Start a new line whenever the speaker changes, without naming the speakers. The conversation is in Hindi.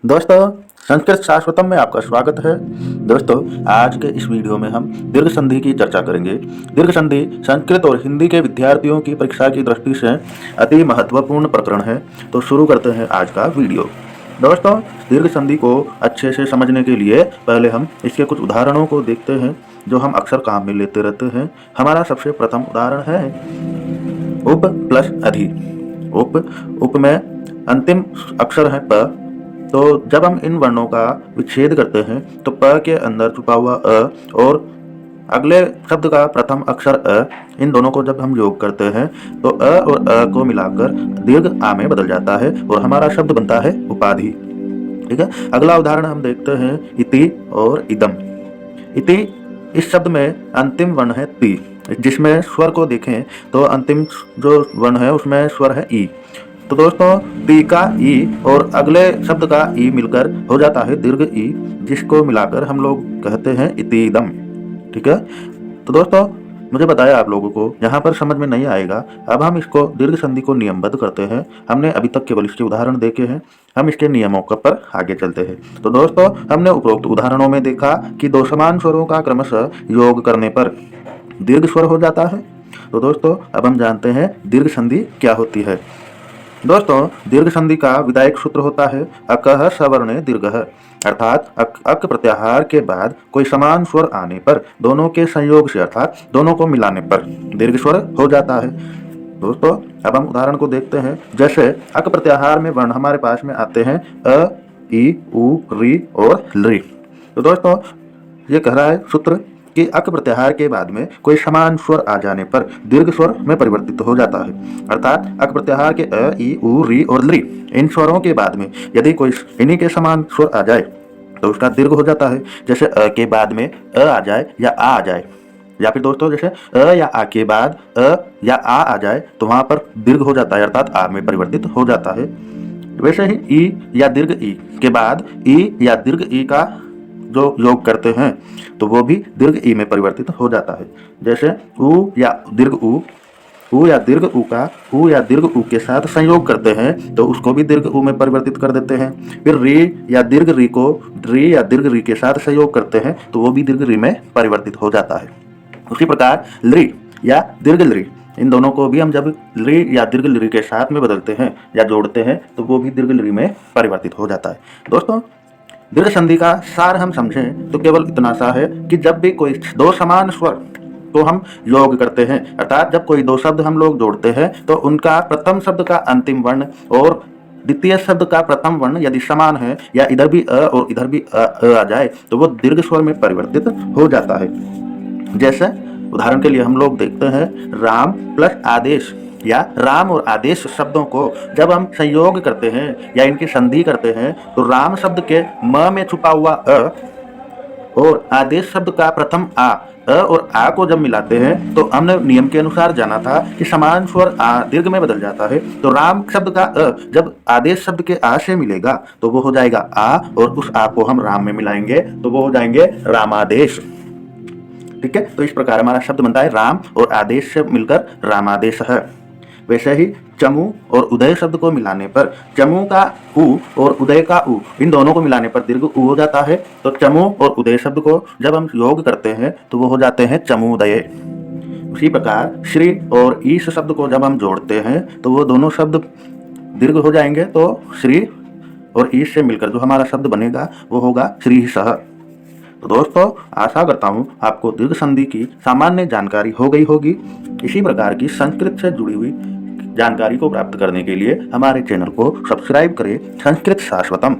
दोस्तों, संस्कृत शाश्वतम में आपका स्वागत है। दोस्तों, आज के इस वीडियो में हम दीर्घ संधि की चर्चा करेंगे। दीर्घ संधि संस्कृत और हिंदी के विद्यार्थियों की परीक्षा की दृष्टि से अति महत्वपूर्ण प्रकरण है। तो शुरू करते हैं आज का वीडियो। दोस्तों, दीर्घ संधि को अच्छे से समझने के लिए पहले हम इसके कुछ उदाहरणों को देखते हैं जो हम अक्सर काम में लेते रहते हैं। हमारा सबसे प्रथम उदाहरण है उप प्लस अधि। उप में अंतिम अक्षर है प। तो जब हम इन वर्णों का विच्छेद करते हैं तो प के अंदर छुपा हुआ अ और अगले शब्द का प्रथम अक्षर अ, इन दोनों को जब हम योग करते हैं तो अ और अ को मिलाकर दीर्घ आ में बदल जाता है और हमारा शब्द बनता है उपाधि। ठीक है, अगला उदाहरण हम देखते हैं इति और इदम। इति इस शब्द में अंतिम वर्ण है ति, जिसमें स्वर को देखें तो अंतिम जो वर्ण है उसमें स्वर है ई। तो दोस्तों, ती का ई और अगले शब्द का ई मिलकर हो जाता है दीर्घ ई, जिसको मिलाकर हम लोग कहते हैं इतीदम। ठीक है, तो दोस्तों मुझे बताया आप लोगों को यहाँ पर समझ में नहीं आएगा। अब हम इसको दीर्घ संधि को नियमबद्ध करते हैं। हमने अभी तक केवल इसके उदाहरण देखे हैं, हम इसके नियमों पर आगे चलते हैं। तो दोस्तों, हमने उपरोक्त उदाहरणों में देखा कि दो समान स्वरों का क्रमशः योग करने पर दीर्घ स्वर हो जाता है। तो दोस्तों, अब हम जानते हैं दीर्घ संधि क्या होती है। दोस्तों, दीर्घ संधि का विधायक सूत्र होता है अकः सवर्णे दीर्घः, अर्थात अक प्रत्याहार के बाद कोई समान स्वर आने पर दोनों के संयोग से अर्थात दोनों को मिलाने पर दीर्घ स्वर हो जाता है। दोस्तों, अब हम उदाहरण को देखते हैं। जैसे अक प्रत्याहार में वर्ण हमारे पास में आते हैं अ, ई, उ, री और लृ। तो दोस्तों, ये कह रहा है सूत्र कि अक प्रत्याहार के बाद में कोई समान स्वर आ जाने पर दीर्घ स्वर में परिवर्तित हो जाता है। अर्थात अक प्रत्याहार के अ, ई, उ, री और लृ इन स्वरों के बाद में यदि कोई इन्हीं के समान स्वर आ जाए तो उसका दीर्घ हो जाता है। जैसे अ के बाद में अ आ जाए या आ जाए, या फिर दोस्तों जैसे अ या आ के बाद अ या आ जाए तो वहां पर दीर्घ हो जाता है, अर्थात आ में परिवर्तित हो जाता है। वैसे ही ई या दीर्घ ई के बाद ई या दीर्घ ई का जो योग करते हैं तो वो भी दीर्घ ई में परिवर्तित हो जाता है। जैसे उ या दीर्घ उ या दीर्घ उ का उ या दीर्घ उ के साथ संयोग करते हैं तो उसको भी दीर्घ उ में परिवर्तित कर देते हैं। फिर री या दीर्घ री को री या दीर्घ री के साथ संयोग करते हैं तो वो भी दीर्घ री में परिवर्तित हो जाता है। उसी प्रकार लृ या दीर्घ लृ, इन दोनों को भी हम जब लृ या दीर्घ लृ के साथ में बदलते हैं या जोड़ते हैं तो वो भी दीर्घ लृ में परिवर्तित हो जाता है। दोस्तों, दीर्घ संधि का सार हम समझें तो केवल इतना सा है कि जब भी कोई दो समान स्वर तो हम योग करते हैं, अर्थात जब कोई दो शब्द हम लोग जोड़ते हैं तो उनका प्रथम शब्द का अंतिम वर्ण और द्वितीय शब्द का प्रथम वर्ण यदि समान है या इधर भी अ और इधर भी अ आ जाए तो वो दीर्घ स्वर में परिवर्तित हो जाता है। जैसे उदाहरण के लिए हम लोग देखते हैं राम प्लस आदेश या राम और आदेश शब्दों को जब हम संयोग करते हैं या इनकी संधि करते हैं तो राम शब्द के म में छुपा हुआ अ और आदेश शब्द का प्रथम आ, और आ को जब मिलाते हैं तो हमने नियम के अनुसार जाना था कि समान स्वर आ दीर्घ में बदल जाता है। तो राम शब्द का अ जब आदेश शब्द के आ से मिलेगा तो वो हो जाएगा आ, और उस आ को हम राम में मिलाएंगे तो वो हो जाएंगे रामादेश। ठीक है, तो इस प्रकार हमारा शब्द बनता है राम और आदेश से मिलकर रामादेश है। वैसे ही चमू और उदय शब्द को मिलाने पर चमू का उ और उदय का उ, इन दोनों को मिलाने पर दीर्घ उ हो जाता है। तो चमू और उदय शब्द को जब हम योग करते हैं तो वो हो जाते हैं चमूदय। उसी प्रकार श्री और ईश शब्द को जब हम जोड़ते हैं तो वो दोनों शब्द दीर्घ हो जाएंगे। तो श्री और ईश से मिलकर जो हमारा शब्द बनेगा वो होगा श्रीसह। तो दोस्तों, आशा करता हूँ आपको दीर्घ संधि की सामान्य जानकारी हो गई होगी। इसी प्रकार की संस्कृत से जुड़ी हुई जानकारी को प्राप्त करने के लिए हमारे चैनल को सब्सक्राइब करें, संस्कृत शाश्वतम।